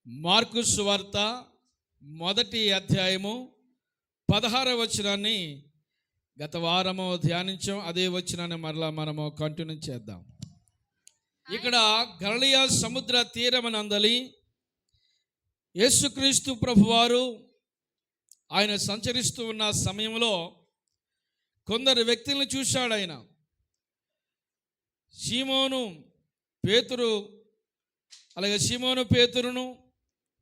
Mark సువార్త 1వ అధ్యాయము 16వ వచనాన్ని గత వారము ధ్యానించాం. అదే వచనాన్ని మరలా మనము కంటిన్యూ చేద్దాం. ఇక్కడ గలిలయ సముద్ర తీరమనందలి యేసుక్రీస్తు ప్రభువారు ఆయన సంచరిస్తూ ఉన్న సమయంలో కొందరు వ్యక్తులను చూశాడు. ఆయన సీమోను పేతురు, అలాగే సీమోను పేతురును,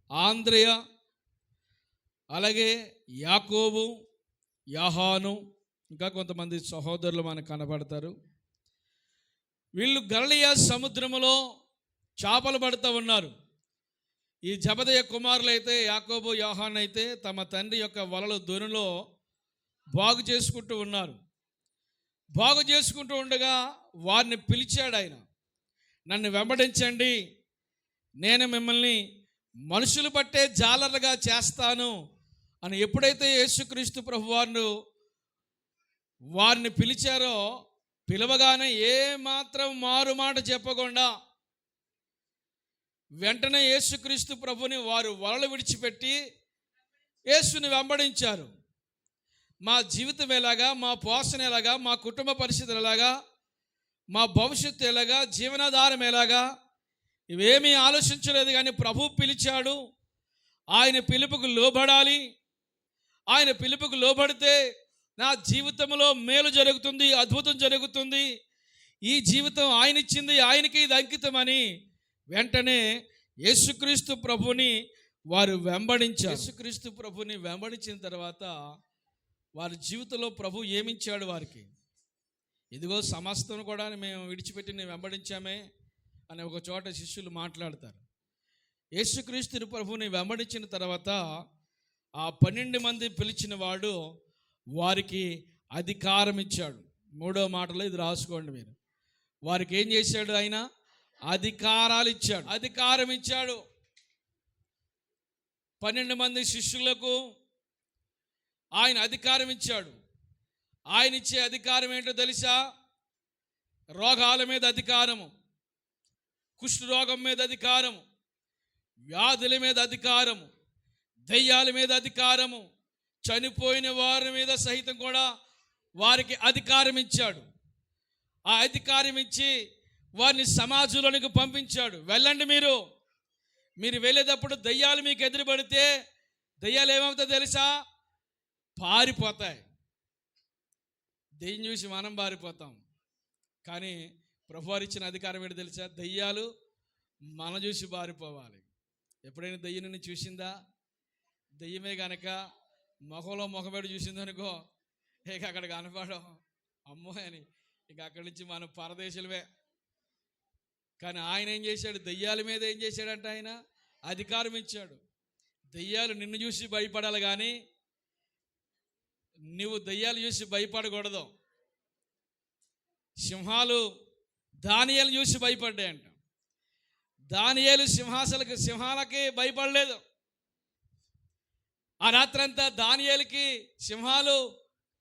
ఆంద్రేయ, అలాగే యాకోబు, యోహాను, ఇంకా కొంతమంది సహోదరులు మనకు కనబడతారు. వీళ్ళు గలిలయ సముద్రములో చేపలు పడుతూ ఉన్నారు. ఈ జబదయి కుమారులు అయితే యాకోబు, యోహాను అయితే తమ తండ్రి యొక్క వలలు దొనిలో బాగు చేసుకుంటూ ఉన్నారు. బాగు చేసుకుంటూ ఉండగా వారిని పిలిచాడు ఆయన, నన్ను వెంబడించండి, నేను మిమ్మల్ని మనుషులు పట్టే జాలర్లుగా చేస్తాను అని ఎప్పుడైతే యేసుక్రీస్తు ప్రభువారు వారిని పిలిచారో, పిలవగానే ఏమాత్రం మారు మాట చెప్పకుండా వెంటనే యేసుక్రీస్తు ప్రభుని వారు వలలు విడిచిపెట్టి యేసుని వెంబడించారు. మా జీవితం ఎలాగా, మా పోషణ ఎలాగా, మా కుటుంబ పరిస్థితులు ఎలాగా, మా భవిష్యత్తు ఎలాగా, జీవనాధారం ఎలాగా, ఇవేమీ ఆలోచించలేదు. కానీ ప్రభు పిలిచాడు. ఆయన పిలుపుకు లోబడాలి. ఆయన పిలుపుకు లోబడితే నా జీవితంలో మేలు జరుగుతుంది, అద్భుతం జరుగుతుంది, ఈ జీవితం ఆయన ఇచ్చింది, ఆయనకి ఇది అంకితమని వెంటనే యేసుక్రీస్తు ప్రభుని వారు వెంబడించారు. యేసుక్రీస్తు ప్రభుని వెంబడించిన తర్వాత వారి జీవితంలో ప్రభు ఏమిచ్చాడు వారికి? ఇదిగో సమస్తం కూడా మేము విడిచిపెట్టి నేను వెంబడించామే అని ఒక చోట శిష్యులు మాట్లాడతారు. యేసుక్రీస్తు ప్రభుని వెంబడించిన తర్వాత ఆ 12 మంది పిలిచిన వాడు వారికి అధికారం ఇచ్చాడు. 3వ మాటలో ఇది రాసుకోండి మీరు. వారికి ఏం చేశాడు? ఆయన అధికారాలు ఇచ్చాడు, అధికారం ఇచ్చాడు. 12 మంది శిష్యులకు ఆయన అధికారం ఇచ్చాడు. ఆయన ఇచ్చే అధికారం ఏంటో తెలుసా? రోగాల మీద అధికారము, కుష్ఠరోగం మీద అధికారము, వ్యాధుల మీద అధికారము, దయ్యాల మీద అధికారము, చనిపోయిన వారి మీద సహితం కూడా వారికి అధికారం ఇచ్చాడు. ఆ అధికారం ఇచ్చి వారిని సమాజంలోనికి పంపించాడు. వెళ్ళండి, మీరు వెళ్ళేటప్పుడు దయ్యాలు మీకు ఎదురుపడితే దయ్యాలు ఏమవుతాయో తెలుసా? పారిపోతాయి. దెయ్యం చూసి మనం పారిపోతాం. కానీ ప్రభువారు ఇచ్చిన అధికారం ఏంటో తెలుసా? దయ్యాలు మన చూసి పారిపోవాలి. ఎప్పుడైనా దయ్యం నిన్ను చూసిందా? దయ్యమే కనుక మొహంలో మొహబెడు చూసిందనుకో, ఇక అక్కడ కనపడం అమ్మో అని ఇక అక్కడి నుంచి మనం పరదేశులవే. కానీ ఆయన ఏం చేశాడు? దయ్యాల మీద ఏం చేశాడంటే ఆయన అధికారం ఇచ్చాడు. దయ్యాలు నిన్ను చూసి భయపడాలి, కానీ నువ్వు దయ్యాలు చూసి భయపడకూడదు. సింహాలు దానియేలు చూసి భయపడ్డాయంట. దానియేలు సింహాలకి భయపడలేదు. ఆ రాత్రంతా దానియేలుకి సింహాలు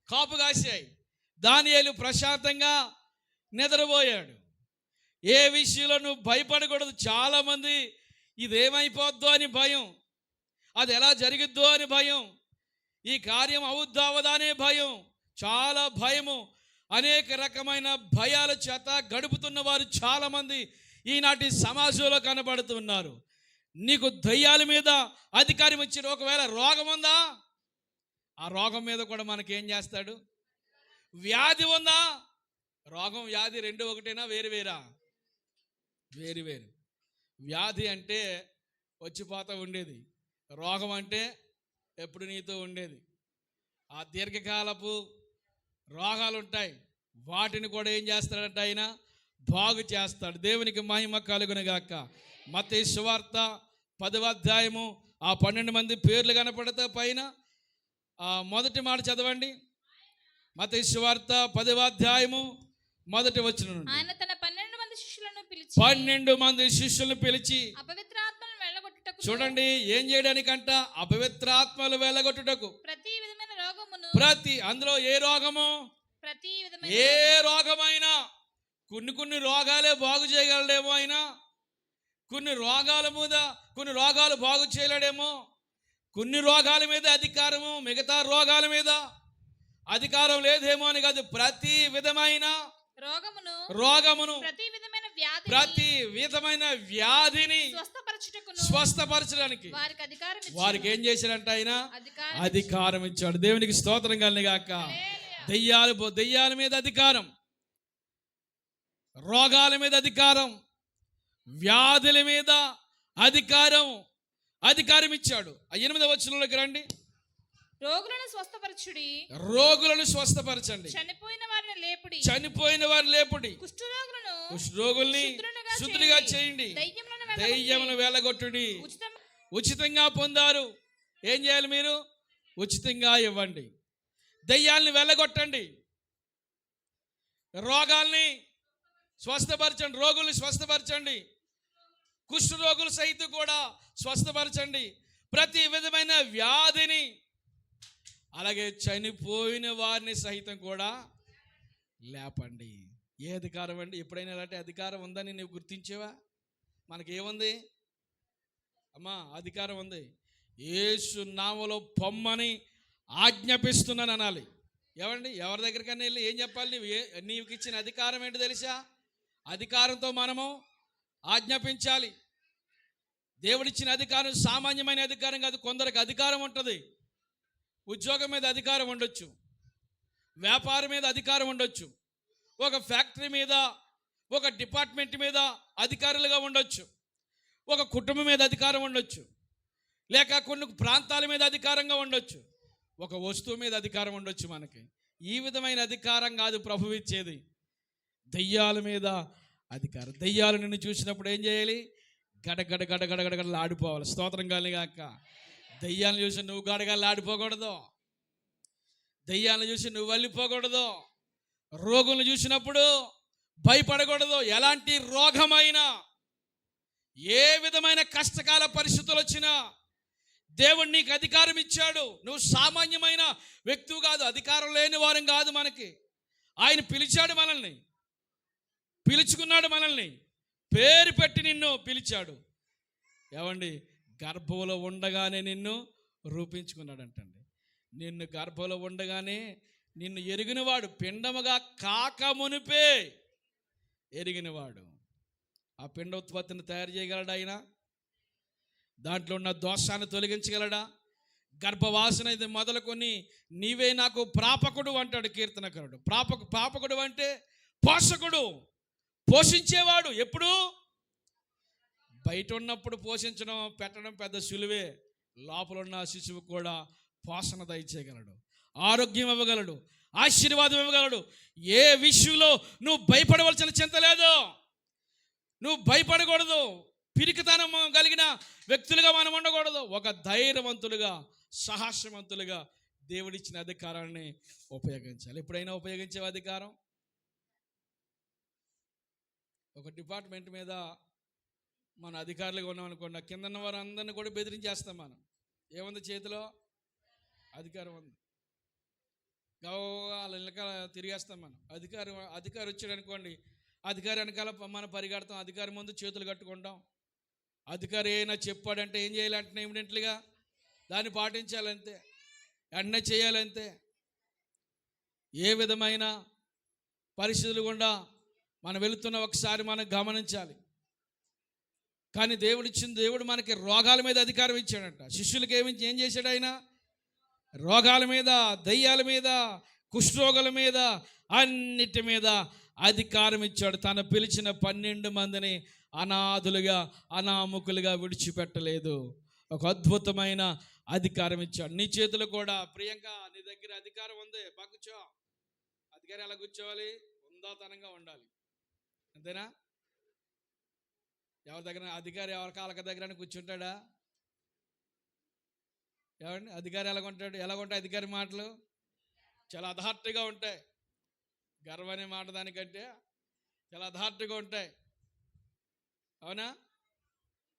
కాపు కాశాయి. దానియేలు ప్రశాంతంగా నిద్రపోయాడు. ఏ విషయంలో నువ్వు భయపడకూడదు. చాలామంది ఇదేమైపోద్దో అని భయం, అది ఎలా జరిగిద్దో అని భయం, ఈ కార్యం అవుద్దావదా అనే భయం, చాలా భయము, అనేక రకమైన భయాల చేత గడుపుతున్న వారు చాలామంది ఈనాటి సమాజంలో కనబడుతున్నారు. నీకు దయ్యాల మీద అధికారం ఇచ్చిన ఒకవేళ రోగం ఉందా, ఆ రోగం మీద కూడా మనకేం చేస్తాడు? వ్యాధి ఉందా? రోగం వ్యాధి రెండు ఒకటేనా? వేరువేరా? వేరు. వ్యాధి అంటే వచ్చిపోతూ ఉండేది, రోగం అంటే ఎప్పుడు నీతో ఉండేది. ఆ దీర్ఘకాలపు రోగాలు ఉంటాయి, వాటిని కూడా ఏం చేస్తాడంటే ఆయన బాగు చేస్తాడు. దేవునికి మహిమ కలుగునుగాక. మత్తయి సువార్త 10వ అధ్యాయము ఆ 12 మంది పేర్లు కనపడతా పైన మొదటి మాట చదవండి. మత్తయి సువార్త 10వ అధ్యాయము 1వ వచనం. ఆయన తన 12 మంది శిష్యులను పిలిచి 12 మంది శిష్యులను పిలిచి అపవిత్రాత్మలను వెళ్ళగొట్టుటకు. చూడండి, ఏం చేయడానికంట? అపవిత్రాత్మలు వెళ్ళగొట్టుటకు. ప్రతి విధమైన రోగమును, అందులో ఏ రోగము? ప్రతి విధమైన ఏ రోగమైనా, కొన్ని రోగాలే బాగు చేయగలడేమో అయినా, కొన్ని రోగాల మీద కొన్ని రోగాలు బాగు చేయలేడేమో. కొన్ని రోగాల మీద అధికారము, మిగతా రోగాల మీద అధికారం లేదేమో అని కాదు. ప్రతి విధమైన రోగమును ప్రతి విధమైన వ్యాధిని స్వస్థపరచడానికి వారికి ఏం చేశాడంట? ఆయన అధికారం ఇచ్చాడు. దేవునికి స్తోత్రం కలుగుగాక. దెయ్యాల మీద అధికారం, రోగాల మీద అధికారం, వ్యాధుల మీద అధికారం ఇచ్చాడు. 8వ వచనంలోకి రండి. రోగులను స్వస్థపరచండి, చనిపోయిన వారిని లేపుడి, కుష్ఠరోగుల్ని శుద్ధులుగా చేయండి, దెయ్యములను వెళ్ళగొట్టుడి. ఉచితంగా పొందారు. ఏం చేయాలి? మీరు ఉచితంగా ఇవ్వండి. దెయ్యాలను వెళ్ళగొట్టండి, రోగాల్ని స్వస్థపరచండి, రోగుల్ని స్వస్థపరచండి, కుష్ఠరోగులు సైతం కూడా స్వస్థపరచండి. ప్రతి విధమైన వ్యాధిని, అలాగే చనిపోయిన వారిని సహితం కూడా లేపండి. ఏ అధికారం అండి? ఎప్పుడైనా ఇలాంటి అధికారం ఉందని నువ్వు గుర్తించేవా? మనకేముంది అమ్మా? అధికారం ఉంది. యేసు నామములో పొమ్మని ఆజ్ఞాపిస్తున్నాను అనాలి. ఏమండి? ఎవరి దగ్గరికైనా వెళ్ళి ఏం చెప్పాలి? నీకు ఇచ్చిన అధికారం ఏంటి తెలుసా? అధికారంతో మనము ఆజ్ఞాపించాలి. దేవుడిచ్చిన అధికారం సామాన్యమైన అధికారం కాదు. కొందరికి అధికారం ఉంటుంది. ఉద్యోగం మీద అధికారం ఉండొచ్చు, వ్యాపారం మీద అధికారం ఉండొచ్చు, ఒక ఫ్యాక్టరీ మీద, ఒక డిపార్ట్మెంట్ మీద అధికారులుగా ఉండొచ్చు, ఒక కుటుంబం మీద అధికారం ఉండొచ్చు, లేక కొన్ని ప్రాంతాల మీద అధికారంగా ఉండొచ్చు, ఒక వస్తువు మీద అధికారం ఉండొచ్చు. మనకి ఈ విధమైన అధికారం కాదు ప్రభువు ఇచ్చేది. దెయ్యాల మీద అధికారం. దెయ్యాలు నిన్ను చూసినప్పుడు ఏం చేయాలి? గడగడగడగడగడగడలు ఆడిపోవాలి. స్తోత్రం కలుగుగాక. దెయ్యాలను చూసి నువ్వు గడగడలు ఆడిపోకూడదు. దెయ్యాలను చూసి నువ్వు వెళ్ళిపోకూడదు. రోగులను చూసినప్పుడు భయపడకూడదు. ఎలాంటి రోగమైనా, ఏ విధమైన కష్టకాల పరిస్థితులు వచ్చినా దేవుడు నీకు అధికారం ఇచ్చాడు. నువ్వు సామాన్యమైన వ్యక్తివి కాదు, అధికారం లేని వారం కాదు. మనకి ఆయన పిలిచాడు, మనల్ని పిలుచుకున్నాడు, మనల్ని పేరు పెట్టి నిన్ను పిలిచాడు. ఏమండి? గర్భంలో ఉండగానే నిన్ను రూపించుకున్నాడంటండి. నిన్ను గర్భంలో ఉండగానే నిన్ను ఎరిగినవాడు, పిండముగా కాక మునిపే ఎరిగినవాడు. ఆ పిండ ఉత్పత్తిని తయారు చేయగలడా ఆయన? దాంట్లో ఉన్న దోషాన్ని తొలగించగలడా? గర్భవాసన ఇది మొదలుకొని నీవే నాకు ప్రాపకుడు అంటాడు కీర్తనకారుడు. ప్రాపకుడు అంటే పోషకుడు, పోషించేవాడు. ఎప్పుడు? బయట ఉన్నప్పుడు పోషించడం, పెట్టడం పెద్ద సులువే. లోపల ఉన్న శిశువు కూడా పోషణ దయచేయగలడు, ఆరోగ్యం ఇవ్వగలడు, ఆశీర్వాదం ఇవ్వగలడు. ఏ విషయంలో నువ్వు భయపడవలసిన చింత లేదు. నువ్వు భయపడకూడదు. పిరికితనం కలిగిన వ్యక్తులుగా మనం ఉండకూడదు. ఒక ధైర్యవంతులుగా, సాహసవంతులుగా దేవుడిచ్చిన అధికారాన్ని ఉపయోగించాలి. ఎప్పుడైనా ఉపయోగించే అధికారం. ఒక డిపార్ట్మెంట్ మీద మన అధికారులుగా ఉన్నాం అనుకోండి, కింద ఉన్న వారు అందరినీ కూడా బెదిరించేస్తాం. మనం ఏముంది? చేతిలో అధికారం ఉంది. వాళ్ళ వెనకాల తిరిగేస్తాం. మనం అధికారి వచ్చాడు అనుకోండి, అధికారి వెనకాల మనం పరిగెడతాం, అధికారి ముందు చేతులు కట్టుకుంటాం. అధికారి ఏమైనా చెప్పాడంటే ఏం చేయాలంటే ఇమీడియట్లీగా దాన్ని పాటించాలంతే, వెంటనే చేయాలంతే. ఏ విధమైన పరిస్థితులు గుండా మనం వెళుతున్న ఒకసారి మనం గమనించాలి. కానీ దేవుడు మనకి రోగాల మీద అధికారం ఇచ్చాడంట. శిష్యులకి ఏం చేశాడు ఆయన? రోగాల మీద, దయ్యాల మీద, కుష్ఠరోగుల మీద, అన్నిటి మీద అధికారం ఇచ్చాడు. తను పిలిచిన 12 మందిని అనాథులుగా, అనామకులుగా విడిచిపెట్టలేదు. ఒక అద్భుతమైన అధికారం ఇచ్చాడు. నీ చేతులు కూడా ప్రియాంక, నీ దగ్గర అధికారం ఉంది. బాగా కూర్చో. అధికారి ఎలా కూర్చోవాలి? ఉందాతనంగా ఉండాలి. అంతేనా? ఎవరి దగ్గర అధికారి ఎవరి కాళ్ళ దగ్గర కూర్చుంటాడా? ఏమండి? అధికారి ఎలాగుంటాడు? ఎలాగుంటాయి అధికారి మాటలు? చాలా అధార్టిగా ఉంటాయి. గర్వం అనే మాట దానికంటే చాలా అధార్టిగా ఉంటాయి. అవునా?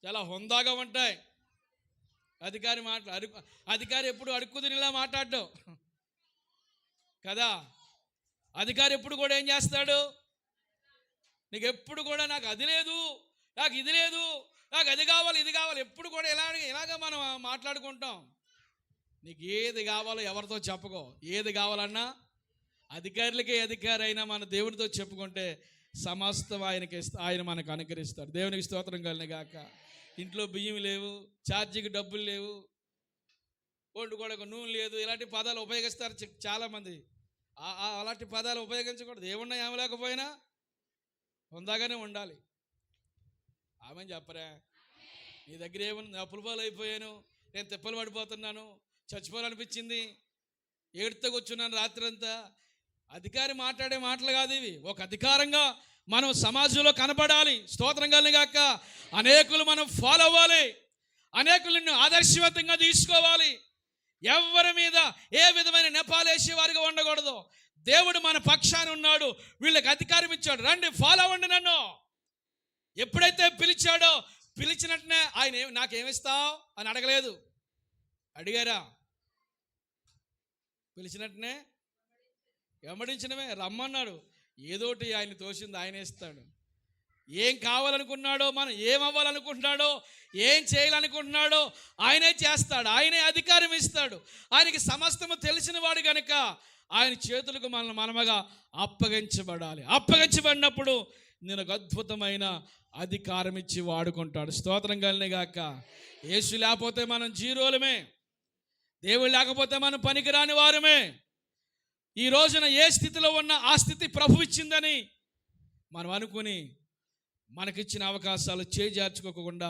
చాలా హుందాగా ఉంటాయి అధికారి మాటలు. అధికారి ఎప్పుడు అడుక్కు తినేలా మాట్లాడ్డు కదా. అధికారి ఎప్పుడు కూడా ఏం చేస్తాడు? నీకు ఎప్పుడు కూడా నాకు అది లేదు, నాకు ఇది లేదు, నాకు అది కావాలి ఇది కావాలి, ఎప్పుడు కూడా ఇలాగ మనం మాట్లాడుకుంటాం. నీకు ఏది కావాలో ఎవరితో చెప్పుకో. ఏది కావాలన్నా అధికారులకే అధికారి అయినా మన దేవునితో చెప్పుకుంటే సమస్తం ఆయన మనకు అనుకరిస్తాడు. దేవునికి స్తోత్రం కలిగిన గాక. ఇంట్లో బియ్యం లేవు, ఛార్జీకి డబ్బులు లేవు, వండుకోవడానికి నూనె లేదు, ఇలాంటి పదాలు ఉపయోగిస్తారు చాలామంది. అలాంటి పదాలు ఉపయోగించకూడదు. ఏమున్నా ఏమి లేకపోయినా ఉందాగానే ఉండాలి. ఆమె చెప్పరా, నీ దగ్గర ఏమన్నా అప్పుల పాలు అయిపోయాను, నేను తిప్పలు పడిపోతున్నాను, చచ్చిపోవాలనిపించింది, ఏడుతో కూర్చున్నాను రాత్రంతా. అధికారి మాట్లాడే మాటలు కాదు ఇవి. ఒక అధికారంగా మనం సమాజంలో కనబడాలి. స్తోత్రం కలిగిన గాక. అనేకులు మనం ఫాలో అవ్వాలి, అనేకులను ఆదర్శవంతంగా తీసుకోవాలి. ఎవరి మీద ఏ విధమైన నెపాలేసే వారిగా ఉండకూడదు. దేవుడు మన పక్షాన ఉన్నాడు, వీళ్ళకి అధికారం ఇచ్చాడు, రండి ఫాలో అవ్వండి నన్ను. ఎప్పుడైతే పిలిచాడో పిలిచినట్టునే ఆయన నాకేమిస్తావు అని అడగలేదు. అడిగారా? పిలిచినట్టునే వెంబడించడమే. రమ్మన్నాడు, ఏదోటి ఆయన తోచింది ఆయన ఇస్తాడు. ఏం కావాలనుకున్నాడో, మనం ఏం అవ్వాలనుకుంటున్నాడో, ఏం చేయాలనుకుంటున్నాడో ఆయనే చేస్తాడు, ఆయనే అధికారం ఇస్తాడు. ఆయనకి సమస్తము తెలిసిన వాడు కనుక ఆయన చేతులకు మనముగా అప్పగించబడాలి. అప్పగించబడినప్పుడు నేను ఒక అద్భుతమైన అధికారం ఇచ్చి వాడుకుంటాడు. స్తోత్రం కలిగిన గాక. యేసు లేకపోతే మనం జీరోలమే, దేవుడు లేకపోతే మనం పనికిరాని వారమే. ఈ రోజున ఏ స్థితిలో ఉన్న ఆ స్థితి ప్రభు ఇచ్చిందని మనం అనుకుని మనకిచ్చిన అవకాశాలు చేజార్చుకోకుండా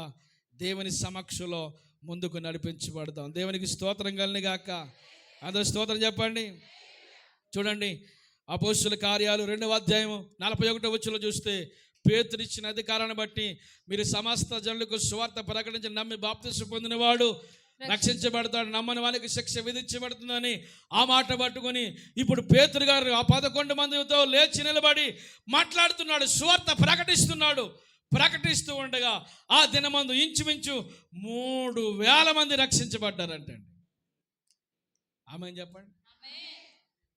దేవుని సమక్షంలో ముందుకు నడిపించబడతాం. దేవునికి స్తోత్రం కలిగిన గాక. అందరూ స్తోత్రం చెప్పండి. చూడండి, అపోస్తుల కార్యాలు 2వ అధ్యాయం 41వ వచనంలో చూస్తే, పేతురు ఇచ్చిన అధికారాన్ని బట్టి మీరు సమస్త జనులకు సువార్త ప్రకటించి నమ్మి బాప్తిస్మం పొందినవాడు రక్షించబడతాడు, నమ్మని వాళ్ళకి శిక్ష విధించబడుతుందని ఆ మాట పట్టుకొని ఇప్పుడు పేతురు గారు ఆ 11 మందితో లేచి నిలబడి మాట్లాడుతున్నాడు, సువార్త ప్రకటిస్తున్నాడు. ప్రకటిస్తూ ఉండగా ఆ దినమందు ఇంచుమించు 3,000 మంది రక్షించబడ్డారంటండి. ఆమె చెప్పండి,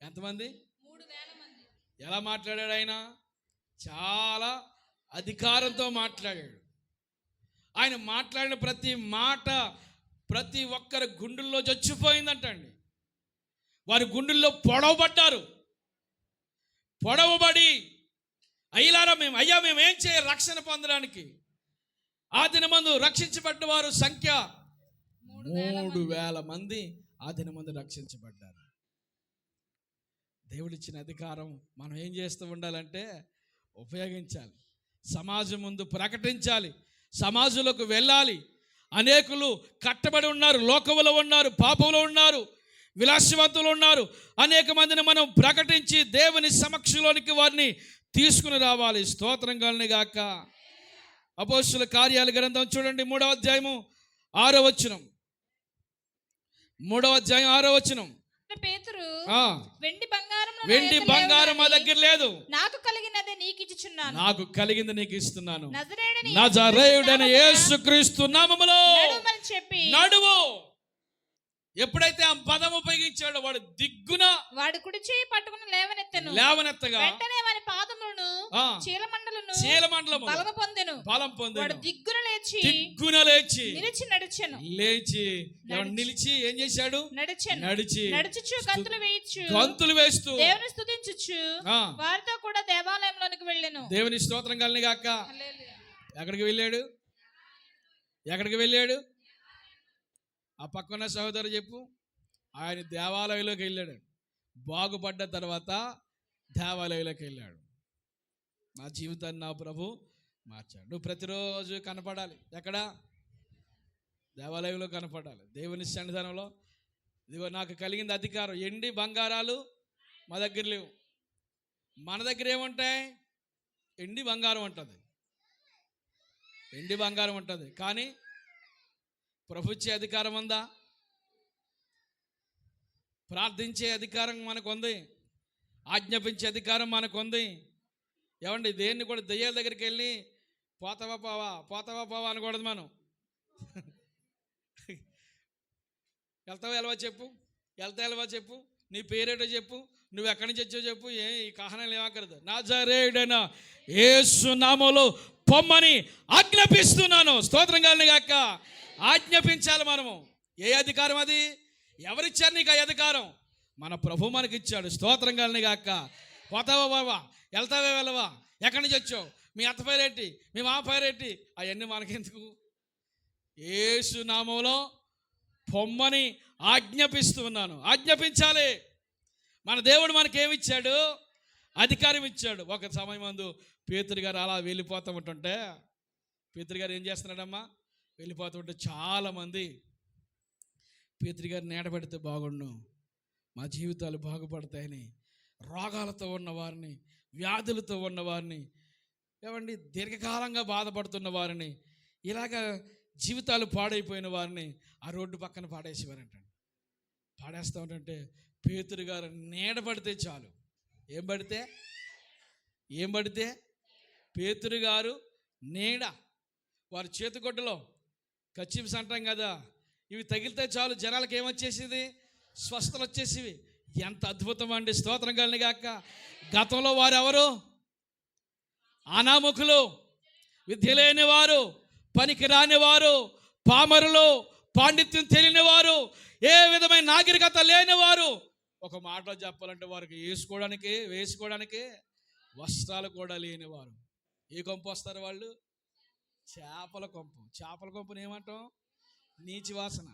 ఎంతమంది? 3,000 మంది. ఎలా మాట్లాడాడు ఆయన? చాలా అధికారంతో మాట్లాడాడు. ఆయన మాట్లాడిన ప్రతి మాట ప్రతి ఒక్కరి గుండెల్లో చచ్చిపోయిందంటండి. వారి గుండెల్లో పొడవబడ్డారు. పొడవబడి అయ్యారా మేము ఏం చేయాలి రక్షణ పొందడానికి? ఆ దినమందు రక్షించబడ్డ వారు సంఖ్య 3,000 మంది ఆ దినమందు రక్షించబడ్డారు. దేవుడిచ్చిన అధికారం మనం ఏం చేస్తూ ఉండాలంటే ఉపయోగించాలి. సమాజం ముందు ప్రకటించాలి, సమాజంలోకి వెళ్ళాలి. అనేకులు కట్టబడి ఉన్నారు, లోకములో ఉన్నారు, పాపంలో ఉన్నారు, విలాసవంతులు ఉన్నారు. అనేక మందిని మనం ప్రకటించి దేవుని సమక్షంలోనికి వారిని తీసుకుని రావాలి. స్తోత్రం కలిగిన గాక. అపోస్తుల కార్యాల గ్రంథం చూడండి, 3వ అధ్యాయము 6వ వచనం. 3వ అధ్యాయం 6వ వచనం. పేతురు, వెండి బంగారం మా దగ్గర లేదు, నాకు కలిగినది నీకు ఇచ్చుచున్నాను, నాకు కలిగింది నీకు ఇస్తున్నాను, నజరేయుడైన నజరేయుడైన యేసుక్రీస్తు నామములో చెప్పి నడువు. ఎప్పుడైతే ఆ పదం ఉపయోగించాడో వాడు దిగ్గున వాడు కుడి చేయి పట్టుకుని లేవనెత్తగా వెంటనే వాని పాదములను చీలమండలము బలము పొందెను. వాడు దిగ్గున లేచి నిలిచి ఏం చేశాడు? నడుచుచు గంతులు వేస్తూ దేవుని స్తుతించుచు వారితో కూడా దేవాలయంలోనికి వెళ్ళెను. దేవుని స్తోత్రం కలిగిన గాక. ఎక్కడికి వెళ్ళాడు? ఎక్కడికి వెళ్ళాడు? ఆ పక్కన సహోదరు చెప్పు. ఆయన దేవాలయంలోకి వెళ్ళాడు. బాగుపడ్డ తర్వాత దేవాలయంలోకి వెళ్ళాడు. నా జీవితాన్ని నా ప్రభు మార్చాడు. నువ్వు ప్రతిరోజు కనపడాలి. ఎక్కడ? దేవాలయంలో కనపడాలి, దేవుని సన్నిధానంలో. ఇదిగో నాకు కలిగింది అధికారం. ఎండి బంగారాలు మా దగ్గర లేవు. మన దగ్గర ఏముంటాయి? ఎండి బంగారం ఉంటుంది, ఎండి బంగారం ఉంటుంది. కానీ ప్రభు ఇచ్చే అధికారం ఉందా? ప్రార్థించే అధికారం మనకు ఉంది, ఆజ్ఞాపించే అధికారం మనకు ఉంది. ఏమండి, దేన్ని కూడా దెయ్యాల దగ్గరికి వెళ్ళి పోతావా పోవా అనకూడదు. మనం వెళ్తావా వెళ్ళవా చెప్పు, వెళ్తా వెళ్ళవా చెప్పు, నీ పేరేటో చెప్పు, నువ్వు ఎక్కడి నుంచి వచ్చావు చెప్పు, ఈ కారణాలు ఏమక్కర్లేదు. నజరేయుడైన యేసు నామములో పొమ్మని ఆజ్ఞాపిస్తున్నాను. స్తోత్రం కలుగును గాక. ఆజ్ఞాపించాలి మనము. ఏ అధికారం అది? ఎవరిచ్చారు నీకు ఆ అధికారం? మన ప్రభు మనకి ఇచ్చాడు. స్తోత్రం కలుగును గాక. పోతావా బావా, వెళ్తావా వెళ్ళవా, ఎక్కడి నుంచి వచ్చావు, మీ అత్త పేరేంటి, మీ మామ పేరేంటి, అవన్నీ మనకెందుకు? యేసు నామములో పొమ్మని ఆజ్ఞాపిస్తున్నాను. ఆజ్ఞాపించాలి. మన దేవుడు మనకేమిచ్చాడు? అధికారం ఇచ్చాడు. ఒక సమయం ముందు పేతురు గారు అలా వెళ్ళిపోతూ ఉంటుంటే, పేతురు గారు ఏం చేస్తున్నాడమ్మా, వెళ్ళిపోతుంటే చాలామంది పేతురు గారు నీడబెడితే బాగుండు, మా జీవితాలు బాగుపడతాయని రోగాలతో ఉన్నవారిని, వ్యాధులతో ఉన్నవారిని, ఏమండి దీర్ఘకాలంగా బాధపడుతున్న వారిని, ఇలాగ జీవితాలు పాడైపోయిన వారిని ఆ రోడ్డు పక్కన పాడేసేవారంటండి. పాడేస్తూ ఉంటుంటే పేతురు గారు నీడబడితే చాలు. ఏం పడితే పేతురు గారు నీడ, వారి చేతిగొడ్డలో కచ్చిప్స్ అంటాం కదా, ఇవి తగిలితే చాలు జనాలకు ఏమొచ్చేసేది? స్వస్థలు వచ్చేసివి. ఎంత అద్భుతం అండి. స్తోత్రం కలుగును గాక. గతంలో వారు ఎవరు? అనాముకులు, విద్య లేని వారు, పనికి రాని వారు, పామరులు, పాండిత్యం తెలియని వారు, ఏ విధమైన నాగరికత లేని వారు. ఒక మాటలో చెప్పాలంటే వారికి వేసుకోవడానికి వస్త్రాలు కూడా లేనివారు. ఏ కొంపు వస్తారు వాళ్ళు? చేపల కొంపు. చేపల కొంపుని ఏమంటాం? నీచి వాసన,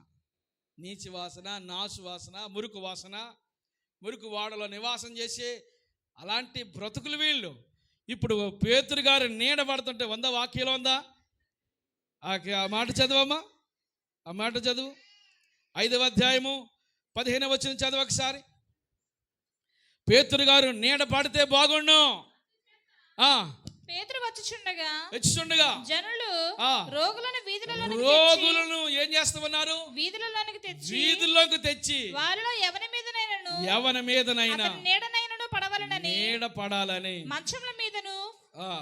నాసు వాసన, మురికి వాడలో నివాసం చేసి అలాంటి బ్రతుకులు వీళ్ళు. ఇప్పుడు పేతురు గారు నీడ పడుతుంటే వాక్యంలో ఉందా? ఆ మాట చదవమ్మా, ఆ మాట చదువు. 5వ అధ్యాయము 15వ వచనం చదువు ఒకసారి. పేతురు గారు నీడ పడితే బాగుండు. పేతురు వచ్చుచుండగా జనులు రోగులను ఏం చేస్తున్నారు? వీధుల్లోకి తెచ్చి వారిలో ఎవరి మీదనైనా నీడనైనను పడవలనని, నీడ పడాలని మంచముల మీదను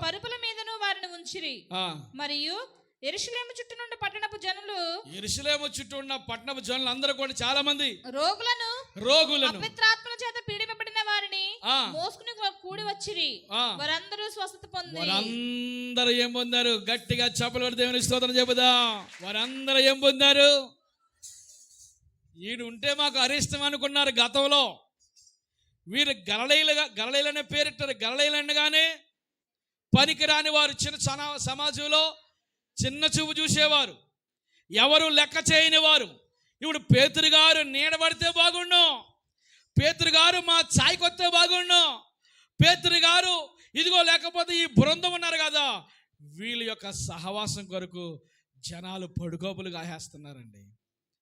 పరుపుల మీదను వారిని ఉంచిరి. మరియు యెరూషలేము చుట్టూ నుండి పట్టణపు జనులు, యెరూషలేము చుట్టూ ఉన్న పట్టణపు జనులు అందరూ కూడా చాలా మంది రోగులను అపవిత్రాత్మల చేత పీడింపబడిన వారిని మోసుకుని కూడి వచ్చిరి. వారందరూ స్వస్థత పొంది. వారందరూ ఏం పొందారు? గట్టిగా చప్పలు కొట్టి దేవునికి స్తోత్రం చెబుదాం. వారందరూ ఏం పొందారు? ఈడు ఉంటే మాకు అరిష్టం అనుకున్నారు గతంలో. వీరు గలలీలనే పేరిట్టారు. గలలీలు అనగానే పనికి రాని వారు, చిన్న సమాజంలో చిన్న చూపు చూసేవారు, ఎవరు లెక్క చేయని వారు. ఇప్పుడు పేతురు గారు నీడబడితే బాగుండు, పేతురు గారు మా ఛాయ్కొస్తే బాగుండు, పేతురు గారు ఇదిగో లేకపోతే ఈ బృందం ఉన్నారు కదా, వీళ్ళ యొక్క సహవాసం కొరకు జనాలు పడుకోపులు గాయేస్తున్నారండి.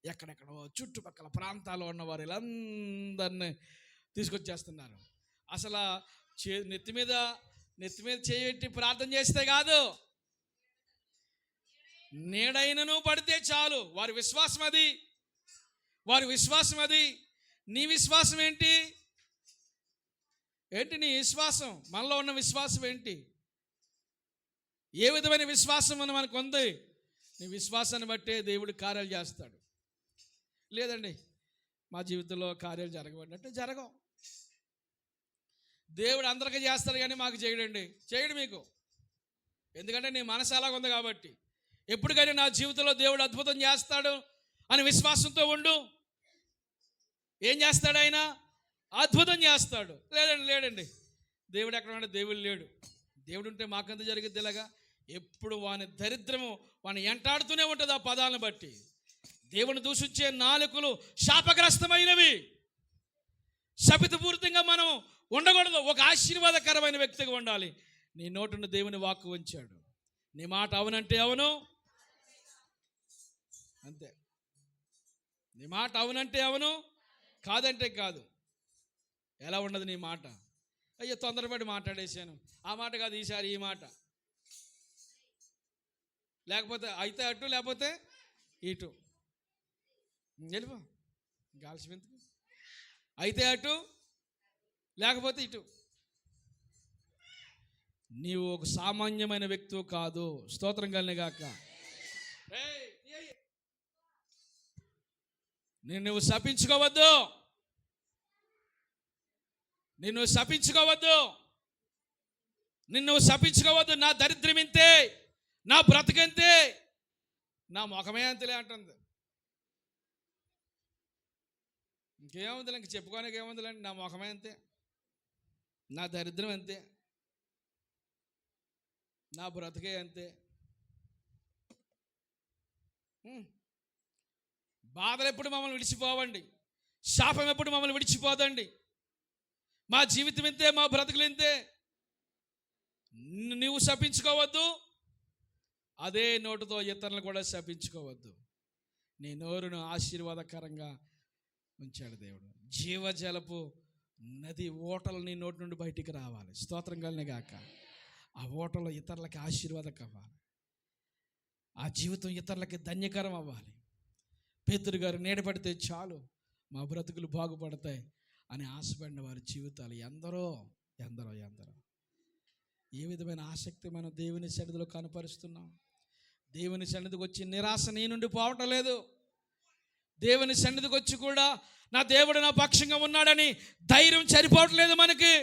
ఎక్కడెక్కడో చుట్టుపక్కల ప్రాంతాల్లో ఉన్నవారు వీళ్ళందరినీ తీసుకొచ్చేస్తున్నారు. అసలు నెత్తి మీద చేయబెట్టి ప్రార్థన చేస్తే కాదు, నీడైనను పడితే చాలు. వారి విశ్వాసం అది. నీ విశ్వాసం ఏంటి? నీ విశ్వాసం, మనలో ఉన్న విశ్వాసం ఏంటి? ఏ విధమైన విశ్వాసం మనకు ఉంది? నీ విశ్వాసాన్ని బట్టే దేవుడు కార్యాలు చేస్తాడు. లేదండి మా జీవితంలో కార్యాలు జరగబడినట్టు జరగవు. దేవుడు అందరికీ చేస్తాడు కానీ మాకు చేయడు మీకు. ఎందుకంటే నీ మనసు అలాగ ఉంది కాబట్టి. ఎప్పటికైనా నా జీవితంలో దేవుడు అద్భుతం చేస్తాడు అని విశ్వాసంతో ఉండు. ఏం చేస్తాడు ఆయన? అద్భుతం చేస్తాడు. లేడండి దేవుడు ఎక్కడ ఉన్నాడు? దేవుడు లేడు. దేవుడు ఉంటే మాకంత జరిగిద్ది ఇలాగా. ఎప్పుడు వాని దరిద్రము వాని ఎంటాడుతూనే ఉంటుంది. ఆ పదాలను బట్టి దేవుని దూషించే నాలుకలు శాపగ్రస్తమైనవి. శపితపూరితంగా మనం ఉండకూడదు. ఒక ఆశీర్వాదకరమైన వ్యక్తిగా ఉండాలి. నీ నోటును దేవుని వాక్కు ఉంచాడు. నీ మాట అవునంటే అవును, అంతే. నీ మాట అవునంటే అవును, కాదంటే కాదు. ఎలా ఉండదు నీ మాట? అయ్యో తొందరపడి మాట్లాడేశాను, ఆ మాట కాదు ఈసారి ఈ మాట, లేకపోతే అయితే అటు లేకపోతే ఇటు వెళ్ళిపో. గాల్సిమెందుకు? అయితే అటు లేకపోతే ఇటు. నీవు ఒక సామాన్యమైన వ్యక్తివి కాదు. స్తోత్రం కలుగును గాక. నువ్వు శపించుకోవద్దు. నిన్ను శపించుకోవద్దు, నిన్ను శపించుకోవద్దు. నా దరిద్రం ఇంతే, నా బ్రతకంతే, నా ముఖమే అంతలే అంటుంది. ఇంకేముందిలే, ఇంక చెప్పుకోనికి ఏముందిలేండి, నా ముఖమే అంతే, నా దరిద్రం అంతే, నా బ్రతకే అంతే. బాధలు ఎప్పుడు మమ్మల్ని విడిచిపోవండి, శాపం ఎప్పుడు మమ్మల్ని విడిచిపోదండి. మా జీవితం ఇంతే, మా బ్రతుకులు ఇంతే. నువ్వు శపించుకోవద్దు, అదే నోటుతో ఇతరులను కూడా శపించుకోవద్దు. నీ నోరును ఆశీర్వాదకరంగా ఉంచాడు దేవుడు. జీవజలపు నది ఓటలు నీ నోటి నుండి బయటికి రావాలి. స్తోత్రం కలిగిన గాక. ఆ ఓటలో ఇతరులకి ఆశీర్వాదం అవ్వాలి, ఆ జీవితం ఇతరులకి ధన్యకరం అవ్వాలి. పేతురు గారు నీడపడితే చాలు మా బ్రతుకులు బాగుపడతాయి అని ఆశపడిన వారి జీవితాలు ఎందరో ఎందరో ఎందరో. ఏ విధమైన ఆసక్తి మనం దేవుని సన్నిధిలో కనపరుస్తున్నాం? దేవుని సన్నిధికి వచ్చి నిరాశ నీ నుండి పోవటం లేదు. దేవుని సన్నిధికి వచ్చి కూడా నా దేవుడు నా పక్షంగా ఉన్నాడని ధైర్యం సరిపోవట్లేదు మనకి.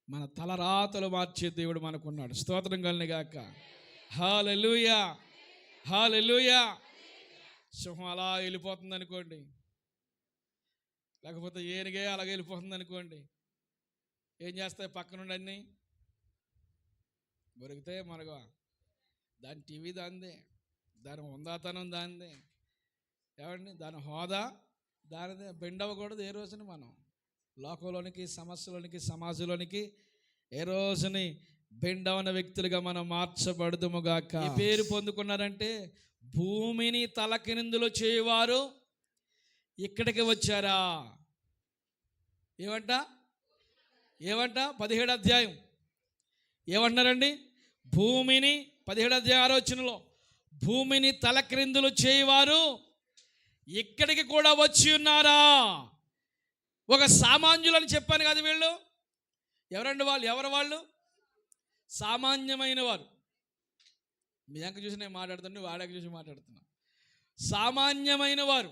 మన తలరాతలు మార్చే దేవుడు మనకున్నాడు. స్తోత్రం కలిగిన గాక. హల్లెలూయా, హల్లెలూయా. సింహం అలా వెళ్ళిపోతుంది అనుకోండి, లేకపోతే ఏనుగే అలాగే వెళ్ళిపోతుంది అనుకోండి, ఏం చేస్తాయి? పక్కనుండి అన్నీ దొరికితే మనగా దాని టీవీ దాందే, దాని హుందాతనం దాందే, ఏమండి, దాని హోదా దానిదే. బెండ్ అవ్వకూడదు ఏ రోజుని మనం లోకంలోనికి, సమస్యలోనికి, సమాజంలోనికి ఏ రోజుని బెండ్ అవన వ్యక్తులుగా మనం మార్చబడుదుముగాక. ఈ పేరు పొందుకున్నారంటే భూమిని తలకిందులు చేయవారు ఇక్కడికి వచ్చారా? ఏమంట 17వ అధ్యాయం ఏమంటున్నారండి? భూమిని 17వ అధ్యాయం 6వ వచనంలో భూమిని తలక్రిందులు చేయవారు ఇక్కడికి కూడా వచ్చి ఉన్నారా? ఒక సామాన్యులని చెప్పాను కదా. వీళ్ళు ఎవరండి? ఎవరు వాళ్ళు? సామాన్యమైన వారు. మీ అంక చూసి నేను మాట్లాడుతున్నా, వాడక చూసి మాట్లాడుతున్నా. సామాన్యమైన వారు,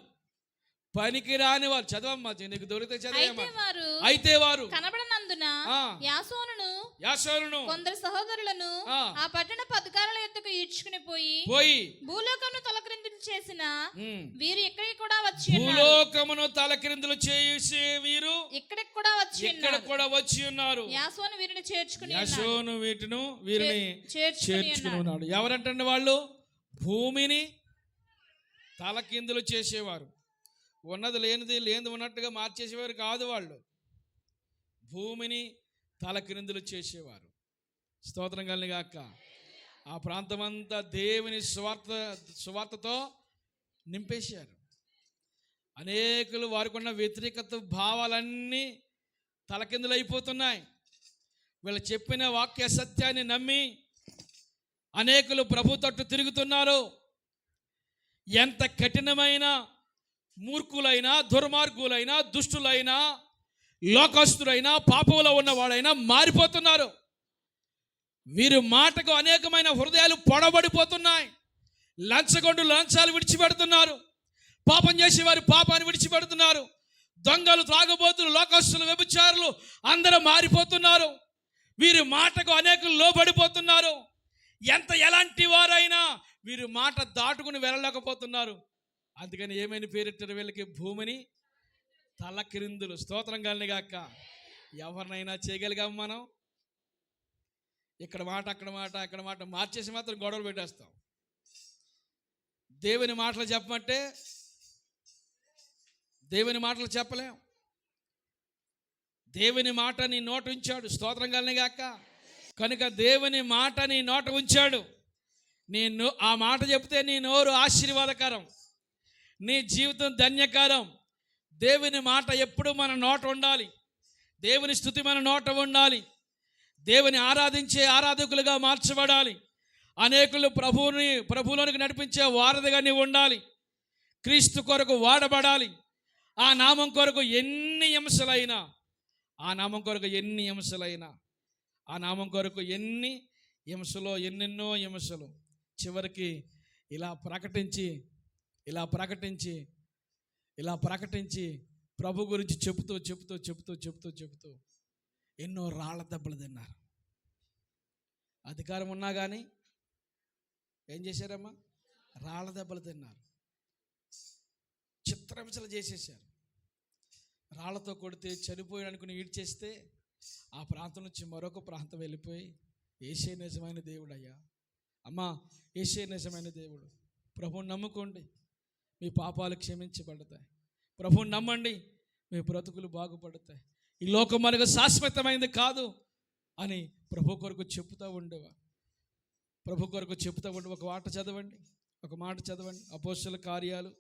పనికి రాని వారు. చదవమ్మా, నీకు దొరికితే చదివమ్మా. అయితే వారు కనబడనందున యాసోనును కొందరు సహోదరులను ఆ పట్టణ పథకాల ఎత్తుకు ఈడ్చుకుని పోయి భూలోకమును తలక్రిందులు చేసిన వీరు ఇక్కడికి కూడా వచ్చి భూలోకమును తలక్రిందులు చేసి వీరు ఇక్కడికి కూడా వచ్చి ఉన్నారు. యాసోను వీరిని చేర్చుకుని వీరిని చేర్చుకుని ఉన్నాడు. ఎవరంటే వాళ్ళు భూమిని తలకిందులు చేసేవారు. ఉన్నది లేనిది ఉన్నట్టుగా మార్చేసేవారు కాదు. వాళ్ళు భూమిని తలక్రిందులు చేసేవారు. స్తోత్రం కలిగిన గాక. ఆ ప్రాంతమంతా దేవుని సువార్తతో నింపేశారు. అనేకులు వారికి ఉన్న వ్యతిరేకత భావాలన్నీ తలకిందులు అయిపోతున్నాయి. వీళ్ళు చెప్పిన వాక్య సత్యాన్ని నమ్మి అనేకులు ప్రభు తట్టు తిరుగుతున్నారు. ఎంత కఠినమైన మూర్ఖులైనా, దుర్మార్గులైనా, దుష్టులైనా, లోకస్తులైనా, పాపంలో ఉన్నవాడైనా మారిపోతున్నారు. వీరి మాటకు అనేకమైన హృదయాలు పొడబడిపోతున్నాయి. లంచగొండులు లంచాలు విడిచిపెడుతున్నారు. పాపం చేసేవారు పాపాన్ని విడిచిపెడుతున్నారు. దొంగలు, త్రాగుబోతులు, లోకస్తులు, వ్యభిచారులు అందరూ మారిపోతున్నారు. వీరి మాటకు అనేకులు లోబడిపోతున్నారు. ఎలాంటి వారైనా వీరి మాట దాటుకుని వెళ్ళలేకపోతున్నారు. అందుకని ఏమైనా పేరెట్టారు వీళ్ళకి? భూమిని తలక్రిందులు. స్తోత్రం కలిగిన గాక. ఎవరినైనా చేయగలిగాం మనం? ఇక్కడ మాట అక్కడ మాట అక్కడ మాట మార్చేసి మాత్రం గొడవలు పెట్టేస్తాం. దేవుని మాటలు చెప్పమంటే దేవుని మాటలు చెప్పలేం. దేవుని మాట నీ నోట ఉంచాడు. స్తోత్రం కలిగిన గాక. కనుక దేవుని మాట నీ నోట ఉంచాడు. నేను ఆ మాట చెప్తే నీ నోరు ఆశీర్వాదకరం, నీ జీవితం ధన్యకరం. దేవుని మాట ఎప్పుడు మన నోట ఉండాలి. దేవుని స్తుతి మన నోట ఉండాలి. దేవుని ఆరాధించే ఆరాధకులుగా మార్చబడాలి. అనేకులు ప్రభువులోనికి నడిపించే వారధిగా నీవు ఉండాలి. క్రీస్తు కొరకు వాడబడాలి. ఆ నామం కొరకు ఎన్ని హింసలైనా, ఆ నామం కొరకు ఎన్ని హింసలో ఎన్నెన్నో హింసలు, చివరికి ఇలా ప్రకటించి ప్రభు గురించి చెబుతూ ఎన్నో రాళ్ల దెబ్బలు తిన్నారు. అధికారం ఉన్నా కానీ ఏం చేశారమ్మా? రాళ్ల దెబ్బలు తిన్నారు. చిత్రహింసలు చేసేసారు. రాళ్లతో కొడితే చనిపోయాడు అనుకుని ఈడ్చేస్తే ఆ ప్రాంతం నుంచి మరొక ప్రాంతం వెళ్ళిపోయి యేసే నిజమైన దేవుడు అయ్యా, అమ్మా యేసే నిజమైన దేవుడు, ప్రభువుని నమ్ముకోండి మీ పాపాలు క్షమించబడతాయి, ప్రభువుని నమ్మండి మీ బ్రతుకులు బాగుపడతాయి, ఈ లోకం మనకు శాశ్వతమైనది కాదు అని ప్రభు కొరకు చెప్తూ ఉండేవారు. ప్రభు కొరకు చెప్తూ ఉండే ఒక మాట చదవండి. అపోస్తలుల కార్యాలు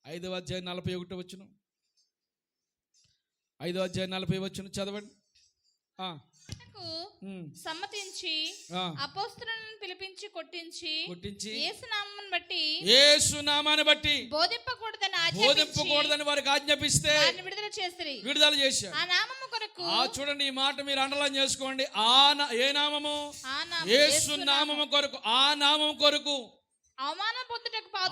5వ అధ్యాయం 41 వచనం. 5వ అధ్యాయం 40 వచనం చదవండి. సమ్మతించి అపోస్తలులను పిలిపించి కొట్టించి యేసు నామాన్ని బట్టి బోధింపకూడదని వారికి ఆజ్ఞాపిస్తే విడుదల చేశారు. ఆ నామము కొరకు చూడండి, ఈ మాట మీరు అండర్లైన్ చేసుకోండి. ఏ నామము? యేసు నామము కొరకు. ఆ నామం కొరకు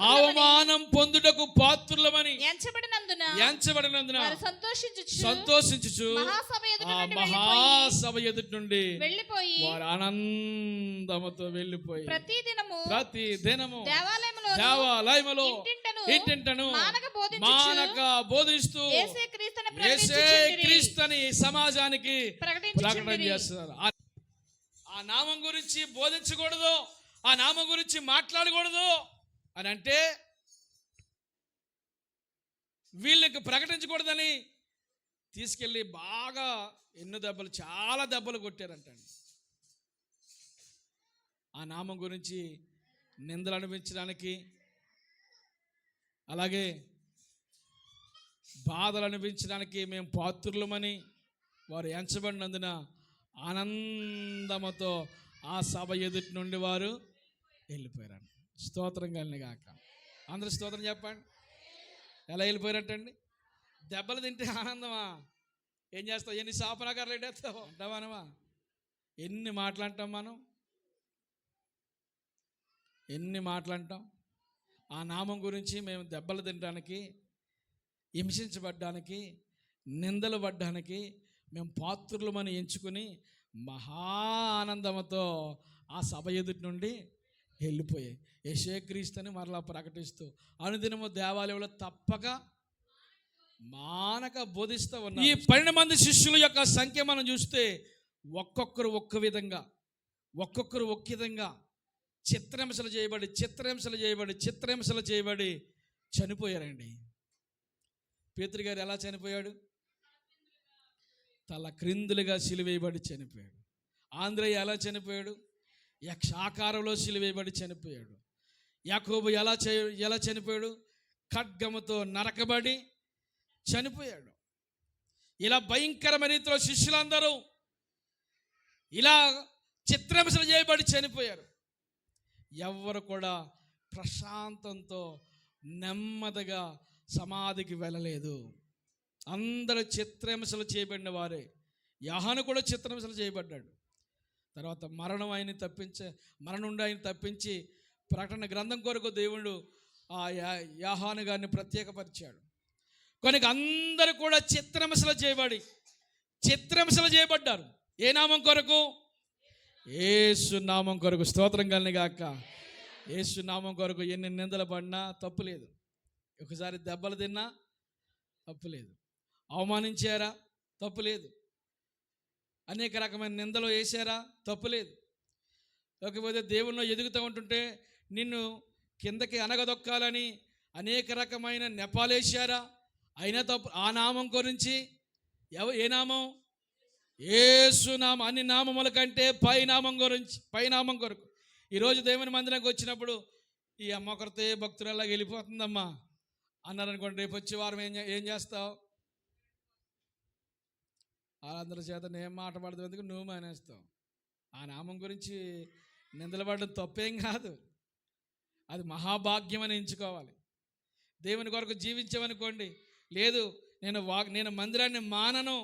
అవమానం పొందుటకు పాత్రులమని ఎంచబడినందున సంతోషించుచు మహాసభ ఎదుటి నుండి వారు ఆనందముతో వెళ్ళిపోయి ప్రతి దినము దేవాలయములో ఇంటింటను మానక బోధిస్తూ యేసే క్రీస్తుని సమాజానికి ప్రకటన చేస్తున్నారు. ఆ నామం గురించి బోధించకూడదు, ఆ నామం గురించి మాట్లాడకూడదు అని అంటే, వీళ్ళకి ప్రకటించకూడదని తీసుకెళ్ళి బాగా చాలా దెబ్బలు కొట్టారంటండి. ఆ నామం గురించి నిందలు అనిపించడానికి, అలాగే బాధలు అనిపించడానికి మేము పాత్రులమని వారు ఎంచబడినందున ఆనందముతో ఆ సభ ఎదుటి నుండి వారు వెళ్ళిపోయారు. స్తోత్రం కలిగిన గాక. అందరూ స్తోత్రం చెప్పండి. ఎలా వెళ్ళిపోయారటండి? దెబ్బలు తింటే ఆనందమా? ఏం చేస్తావు? ఎన్ని శాపనాకారాలు ఎట్టేస్తావు అంటావానమా? ఎన్ని మాటలంటాం మనం, ఎన్ని మాటలంటాం. ఆ నామం గురించి మేము దెబ్బలు తినడానికి, హింసించబడ్డానికి, నిందలు పడ్డానికి మేము పాత్రులమని ఎంచుకుని మహా ఆనందంతో ఆ సభ ఎదుటి నుండి వెళ్ళిపోయాయి. యేసే క్రీస్తుని మరలా ప్రకటిస్తూ అనుదినము దేవాలయంలో తప్పక మానక బోధిస్తూ ఉన్నారు. ఈ 12 మంది శిష్యుల యొక్క సంఖ్య మనం చూస్తే ఒక్కొక్కరు ఒక్క విధంగా చిత్రహింసలు చేయబడి చనిపోయారండి. పేతురు గారు ఎలా చనిపోయాడు? తల క్రిందులుగా సిలువేయబడి చనిపోయాడు. ఆంద్రేయ ఎలా చనిపోయాడు? యక్షాకారంలో సిలువేయబడి చనిపోయాడు. యాకోబు ఎలా చనిపోయాడు? ఖడ్గముతో నరకబడి చనిపోయాడు. ఇలా భయంకరమైన రీతిలో శిష్యులందరూ ఇలా చిత్రహింసలు చేయబడి చనిపోయారు. ఎవ్వరు కూడా ప్రశాంతంతో నెమ్మదిగా సమాధికి వెళ్ళలేదు. అందరూ చిత్రహింసలు చేయబడిన వారే. యోహాను కూడా చిత్రహింసలు చేయబడ్డాడు. తర్వాత మరణం నుండి ఆయన తప్పించి ప్రకటన గ్రంథం కొరకు దేవుడు ఆ యోహాను గారిని ప్రత్యేకపరిచాడు. కనుక అందరూ కూడా చిత్రహింసలు చేయబడ్డారు. ఏ నామం కొరకు? యేసు నామం కొరకు. స్తోత్రం కలిగిన గాక. యేసు నామం కొరకు ఎన్ని నిందలు పడినా తప్పులేదు. ఒకసారి దెబ్బలు తిన్నా తప్పులేదు. అవమానించారా? తప్పులేదు. అనేక రకమైన నిందలు వేసారా? తప్పులేదు. లేకపోతే దేవుల్లో ఎదుగుతూ ఉంటుంటే నిన్ను కిందకి అనగదొక్కాలని అనేక రకమైన నెపాలేశారా? అయినా తప్పు. ఆ నామం గురించి ఏ నామం? యేసు నామం. అన్ని నామముల కంటే పై నామం కొరకు. ఈరోజు దేవుని మందిరానికి వచ్చినప్పుడు ఈ అమ్మ ఒకరితే భక్తురాలాగా వెళ్ళిపోతుందమ్మా అన్నారనుకోండి, రేపు వచ్చే వారం ఏం చేస్తావు? వాళ్ళందరి చేత నేను మాట పడదు, నువ్వు మానేస్తావు. ఆ నామం గురించి నిందలపడడం తప్పేం కాదు, అది మహాభాగ్యం అని ఎంచుకోవాలి. దేవుని కొరకు జీవించామనుకోండి, లేదు నేను మందిరాన్ని మానను,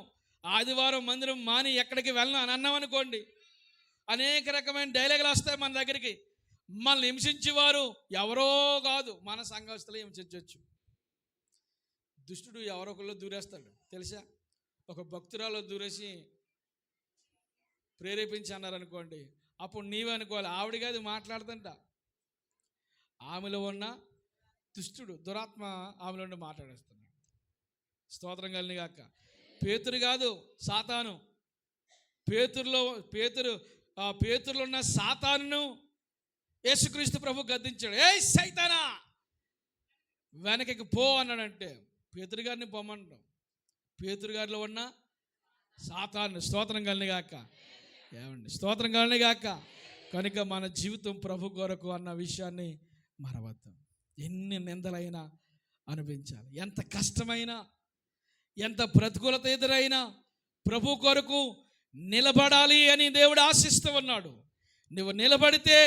ఆదివారం మందిరం మాని ఎక్కడికి వెళ్ళను అని అన్నామనుకోండి, అనేక రకమైన డైలాగులు వస్తాయి మన దగ్గరికి. మనల్ని హింసించేవారు ఎవరో కాదు, మన సంఘస్థులే హింసించవచ్చు. దుష్టుడు ఎవరొకళ్ళు దూరేస్తాడు తెలుసా. ఒక భక్తురాలు దూరేసి ప్రేరేపించి అన్నారనుకోండి, అప్పుడు నీవే అనుకోవాలి ఆవిడ కాదు మాట్లాడుతుంట. ఆమెలో ఉన్న దుష్టుడు దురాత్మ ఆమెలో ఉండి మాట్లాడేస్తున్నాడు. స్తోత్రం కలిని గాక. పేతురు కాదు సాతాను. పేతురులో ఉన్న సాతానును యేసుక్రీస్తు ప్రభు గద్దించాడు. ఏ సైతానా వెనకకి పో అన్నాడంటే పేతురు గారిని పొమ్మంటాం. పేతురు గారిలో ఉన్న సాతాను. స్తోత్రం కలిని గాక. ఏమండి స్తోత్రం కలిని గాక. కనుక మన జీవితం ప్రభు కొరకు అన్న విషయాన్ని మరవద్దు. ఎన్ని నిందలైనా అనుభవించాలి, ఎంత కష్టమైనా, ఎంత ప్రతికూలత ఎదురైనా ప్రభు కొరకు నిలబడాలి అని దేవుడు ఆశిస్తూ ఉన్నాడు. నువ్వు నిలబడితే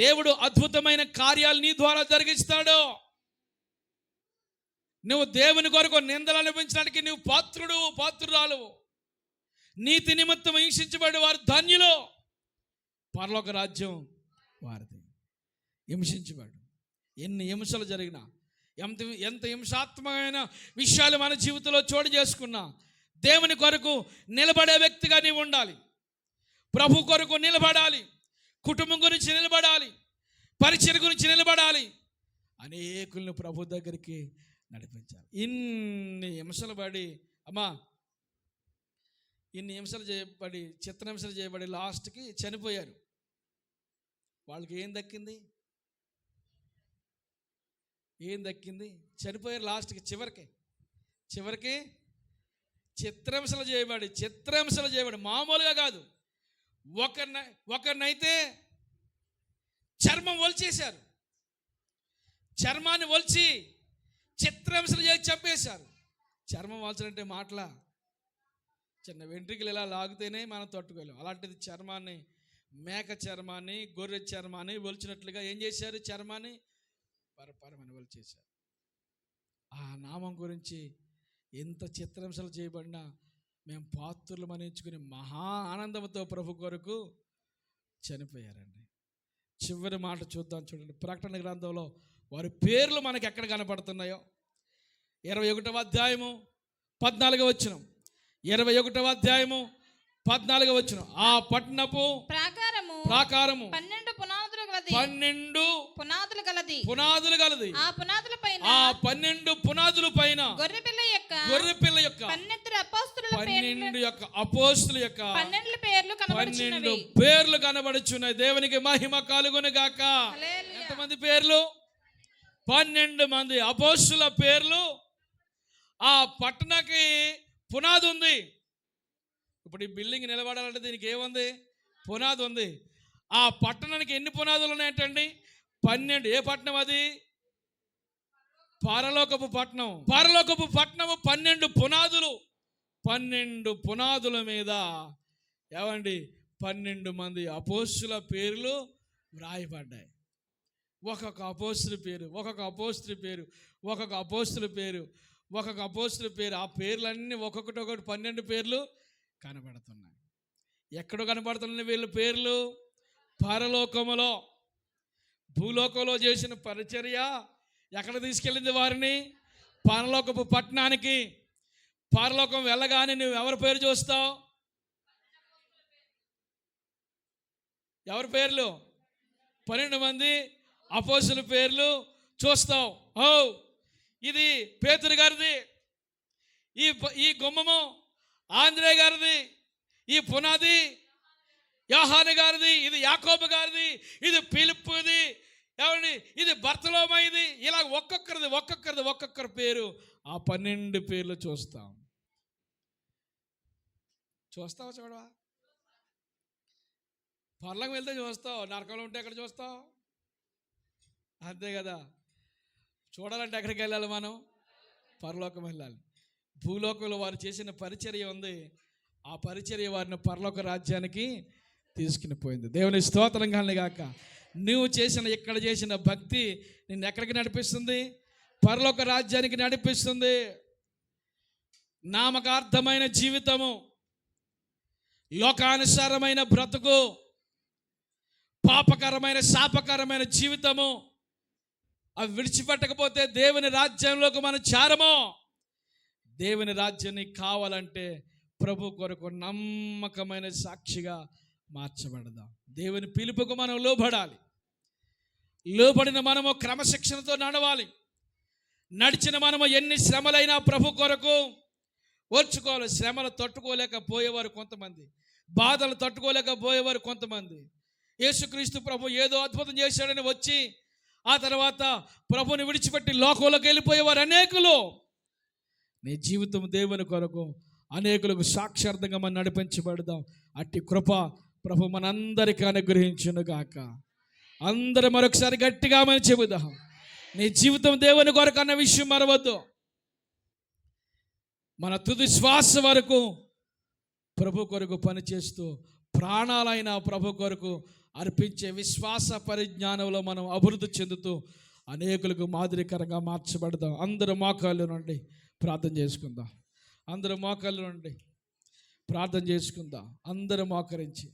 దేవుడు అద్భుతమైన కార్యాలు నీ ద్వారా జరిగిస్తాడు. నువ్వు దేవుని కొరకు నిందలు అనిపించడానికి నువ్వు పాత్రురాలు. నీతి నిమిత్తం హింసించబడి వారు ధన్యులు, పరలోక రాజ్యం వారిది. హింసించబడు. ఎన్ని హింసలు జరిగినా, ఎంత హింసాత్మకమైన విషయాలు మన జీవితంలో చోటు చేసుకున్నా, దేవుని కొరకు నిలబడే వ్యక్తిగా నీవు ఉండాలి. ప్రభు కొరకు నిలబడాలి, కుటుంబం గురించి నిలబడాలి, పరిచయ గురించి నిలబడాలి, అనేకులను ప్రభు దగ్గరికి నడిపించాలి. ఇన్ని హింసలు పడి ఇన్ని హింసలు చేయబడి, చిత్రహింసలు చేయబడి లాస్ట్కి చనిపోయారు. వాళ్ళకి ఏం దక్కింది? చనిపోయారు లాస్ట్కి. చివరికి చిత్రహింసలు చేయబడి మామూలుగా కాదు. ఒకరినైతే చర్మం ఒలిచేశారు. చర్మాన్ని ఒలిచి చిత్రహింసలు చేసి చంపేశారు. చర్మం వాల్చాలంటే మాటలా, చిన్న వెంట్రుకలు ఇలా లాగితేనే మనం తట్టుకోలేం. అలాంటిది చర్మాన్ని, మేక చర్మాన్ని, గొర్రె చర్మాన్ని ఒలిచినట్లుగా ఏం చేశారు? చర్మాన్ని పరపరమని ఒలిచేశారు. ఆ నామం గురించి ఎంత చిత్రహింసలు చేయబడినా మేము పాత్రులు మనించుకుని మహా ఆనందంతో ప్రభు కొరకు చనిపోయారండి. చివరి మాట చూద్దాం, చూడండి. ప్రకటన గ్రంథంలో వారి పేర్లు మనకి ఎక్కడ కనపడుతున్నాయో 21వ అధ్యాయము 14వ వచనం. 21వ అధ్యాయము 14వ వచనం. ఆ పట్టణపు ప్రాకారము 12 పునాదులు గలది. ఆ 12 పునాదుల పైన గొర్రెపిల్ల యొక్క 12 అపోస్తుల యొక్క 12 పేర్లు కనబడుచున్నాయి. దేవునికి మహిమ కలుగును గాక. ఎంతమంది పేర్లు? 12 మంది అపోస్తుల పేర్లు. ఆ పట్టణకి పునాది ఉంది. ఇప్పుడు ఈ బిల్డింగ్ నిలబడాలంటే దీనికి ఏముంది? పునాది ఉంది. ఆ పట్టణానికి ఎన్ని పునాదులు ఉన్నాయంటండి? 12. ఏ పట్టణం అది? పరలోకపు పట్టణం. 12 పునాదులు. 12 పునాదుల మీద ఏమండి 12 మంది అపోస్తుల పేర్లు వ్రాయబడ్డాయి. ఒక్కొక్క అపోస్తుల పేరు. ఆ పేర్లన్నీ ఒక్కొక్కటి 12 పేర్లు కనబడుతున్నాయి. ఎక్కడో కనబడుతున్నాయి వీళ్ళ పేర్లు? పరలోకములో. భూలోకంలో చేసిన పరిచర్య ఎక్కడ తీసుకెళ్ళింది వారిని? పరలోకపు పట్టణానికి. పరలోకం వెళ్ళగానే నువ్వు ఎవరి పేరు చూస్తావు? ఎవరి పేర్లు? 12 మంది అపోస్తుల పేర్లు చూస్తావు. ఇది పేతురు గారిది, ఈ గుమ్మము ఆంద్రే గారిది, ఈ పునాది యోహాను గారిది, ఇది యాకోబు గారిది, ఇది ఫిలిప్పుది, ఏమండి ఇది బర్తలోమైది. ఇలా ఒక్కొక్కరి పేరు. ఆ 12 పేర్లు చూస్తావా? చూడవా? పర్లోకం వెళ్తే చూస్తావు, నరకంలో ఉంటే ఎక్కడ చూస్తావు? అంతే కదా. చూడాలంటే ఎక్కడికి వెళ్ళాలి మనం? పరలోకం వెళ్ళాలి. భూలోకంలో వారు చేసిన పరిచర్య ఉంది. ఆ పరిచర్య వారిని పరలోక రాజ్యానికి తీసుకుని పోయింది. దేవుని స్తోత్రం కలుగును గాక. నువ్వు ఇక్కడ చేసిన భక్తి నిన్ను ఎక్కడికి నడిపిస్తుంది? పరలోక రాజ్యానికి నడిపిస్తుంది. నామకార్థమైన జీవితము, లోకానుసారమైన బ్రతుకు, పాపకరమైన శాపకరమైన జీవితము అవి విడిచిపెట్టకపోతే దేవుని రాజ్యంలోకి మనం చేరము. దేవుని రాజ్యాన్ని కావాలంటే ప్రభు కొరకు నమ్మకమైన సాక్షిగా మార్చబడదాం. దేవుని పిలుపుకు మనం లోబడాలి. లోబడిన మనము క్రమశిక్షణతో నడవాలి. నడిచిన మనము ఎన్ని శ్రమలైనా ప్రభు కొరకు ఓర్చుకోవాలి. శ్రమలు తట్టుకోలేకపోయేవారు కొంతమంది, బాధలు తట్టుకోలేకపోయేవారు కొంతమంది. యేసుక్రీస్తు ప్రభు ఏదో అద్భుతం చేశాడని వచ్చి ఆ తర్వాత ప్రభుని విడిచిపెట్టి లోకంలోకి వెళ్ళిపోయేవారు అనేకులు. నీ జీవితం దేవుని కొరకు అనేకులకు సాక్షార్థంగా మనం నడిపించబడదాం. అట్టి కృప ప్రభు మనందరికీ అనుగ్రహించును గాక. అందరూ మరొకసారి గట్టిగా మనం చెబుదాం, నీ జీవితం దేవుని కొరకు అన్న విషయం మరవద్దు. మన తుది శ్వాస వరకు ప్రభు కొరకు పనిచేస్తూ ప్రాణాలైన ప్రభు కొరకు అర్పించే విశ్వాస పరిజ్ఞానంలో మనం అభివృద్ధి చెందుతూ అనేకులకు మాదిరికరంగా మార్చబడదాం. అందరూ మోకాళ్ళ నుండి ప్రార్థన చేసుకుందాం. అందరూ మోకాళ్ళ నుండి ప్రార్థన చేసుకుందాం. అందరూ మోకరించి